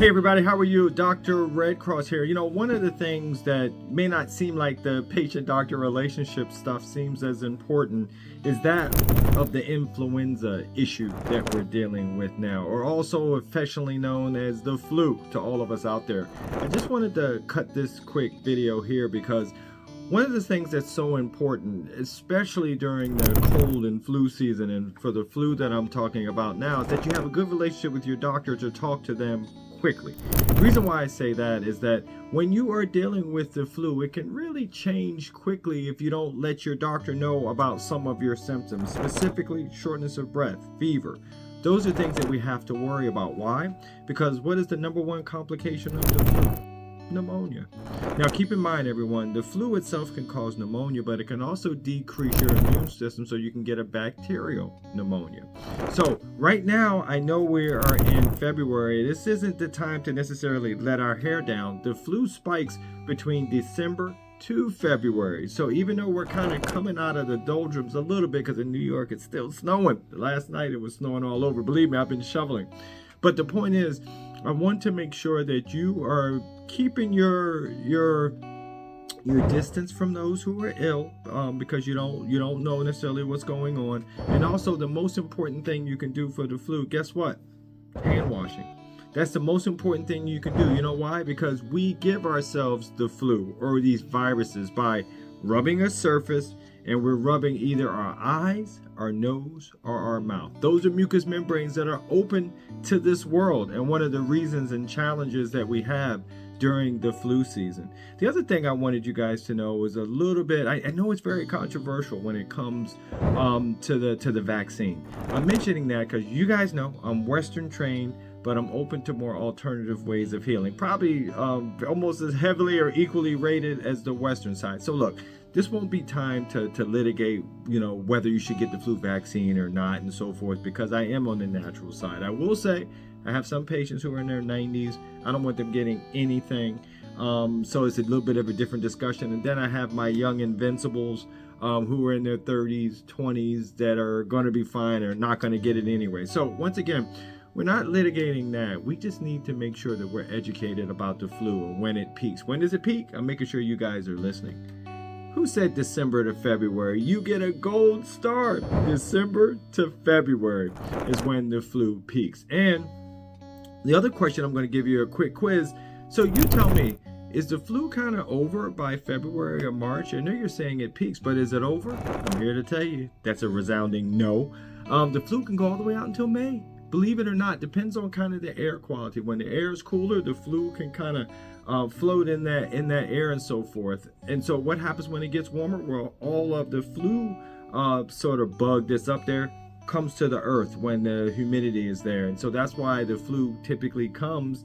Hey everybody, how are you? Dr. Red Cross here. You know, one of the things that may not seem like the patient-doctor relationship stuff seems as important is that of the influenza issue that we're dealing with now, or also affectionately known as the flu to all of us out there. I just wanted to cut this quick video here because one of the things that's so important, especially during the cold and flu season, and for the flu that I'm talking about now, is that you have a good relationship with your doctor to talk to them quickly. The reason why I say that is that when you are dealing with the flu, it can really change quickly if you don't let your doctor know about some of your symptoms, specifically shortness of breath, fever. Those are things that we have to worry about. Why? Because what is the number one complication of the flu? Pneumonia. Now keep in mind, everyone, the flu itself can cause pneumonia, but it can also decrease your immune system so you can get a bacterial pneumonia. So right now, I know we are in February. This isn't the time to necessarily let our hair down. The flu spikes between December to February. So even though we're kind of coming out of the doldrums a little bit, because in New York it's still snowing. Last night it was snowing all over. Believe me, I've been shoveling. But the point is, I want to make sure that you are keeping your distance from those who are ill, because you don't know necessarily what's going on. And also, the most important thing you can do for the flu, guess what? Hand washing. That's the most important thing you can do. You know why? Because we give ourselves the flu or these viruses by rubbing a surface, and we're rubbing either our eyes, our nose, or our mouth. Those are mucous membranes that are open to this world, and one of the reasons and challenges that we have during the flu season. The other thing I wanted you guys to know is a little bit, I know it's very controversial when it comes to the vaccine. I'm mentioning that because you guys know I'm Western trained, but I'm open to more alternative ways of healing, probably almost as heavily or equally rated as the Western side. So look, this won't be time to litigate, whether you should get the flu vaccine or not and so forth, because I am on the natural side. I will say I have some patients who are in their 90s. I don't want them getting anything. So it's a little bit of a different discussion. And then I have my young invincibles who are in their 30s, 20s that are going to be fine or not going to get it anyway. So once again, we're not litigating that. We just need to make sure that we're educated about the flu and when it peaks. When does it peak? I'm making sure you guys are listening. Who said December to February? You get a gold star. December to February is when the flu peaks. And the other question, I'm going to give you a quick quiz. So you tell me, is the flu kind of over by February or March? I know you're saying it peaks, but is it over? I'm here to tell you that's a resounding no. The flu can go all the way out until May. Believe it or not, depends on kind of the air quality. When the air is cooler, the flu can kind of float in that air and so forth. And so what happens when it gets warmer? Well, all of the flu sort of bug that's up there comes to the earth when the humidity is there. And so that's why the flu typically comes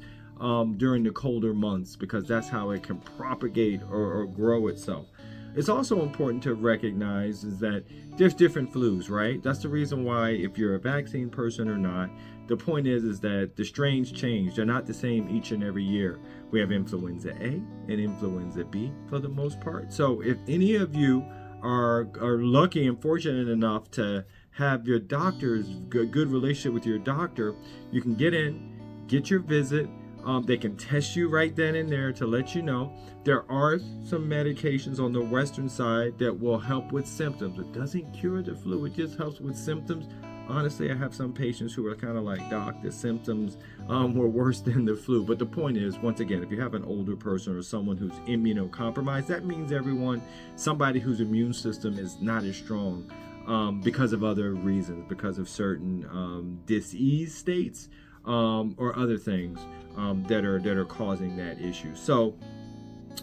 during the colder months, because that's how it can propagate or grow itself. It's also important to recognize is that there's different flus, right? That's the reason why, if you're a vaccine person or not, the point is that the strains change. They're not the same each and every year. We have influenza A and influenza B for the most part. So if any of you are lucky and fortunate enough to have your doctor's good relationship with your doctor, you can get in, get your visit. They can test you right then and there to let you know. There are some medications on the Western side that will help with symptoms. It doesn't cure the flu, it just helps with symptoms. Honestly, I have some patients who are kind of like, Doc, the symptoms were worse than the flu. But the point is, once again, if you have an older person or someone who's immunocompromised, that means somebody whose immune system is not as strong because of other reasons, because of certain disease states or other things that are causing that issue. So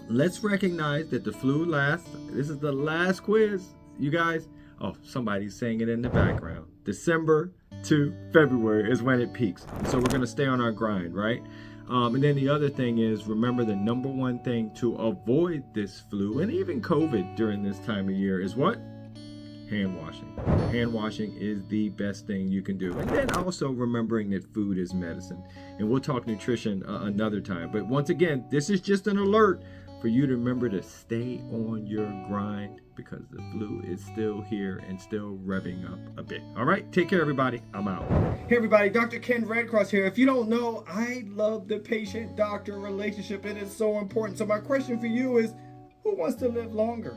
let's recognize that the flu lasts. This is the last quiz, you guys. Oh, somebody's saying it in the background. December to February is when it peaks. And so we're going to stay on our grind, right? And then the other thing is, remember, the number one thing to avoid this flu and even COVID during this time of year is what? Hand washing. Hand washing is the best thing you can do. And then also remembering that food is medicine. And we'll talk nutrition another time. But once again, this is just an alert for you to remember to stay on your grind, because the flu is still here and still revving up a bit. All right, take care, everybody. I'm out. Hey, everybody, Dr. Ken Redcross here. If you don't know, I love the patient-doctor relationship. It is so important. So my question for you is, who wants to live longer?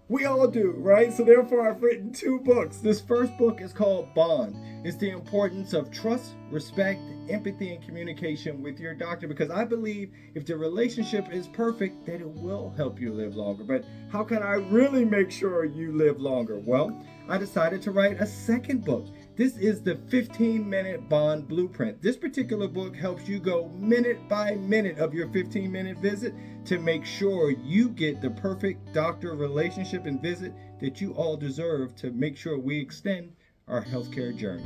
We all do, right? So therefore, I've written 2 books. This first book is called Bond. It's the importance of trust, respect, empathy, and communication with your doctor, because I believe if the relationship is perfect, that it will help you live longer. But how can I really make sure you live longer? Well, I decided to write a second book. This is the 15-minute Bond Blueprint. This particular book helps you go minute by minute of your 15-minute visit to make sure you get the perfect doctor relationship and visit that you all deserve, to make sure we extend our healthcare journey.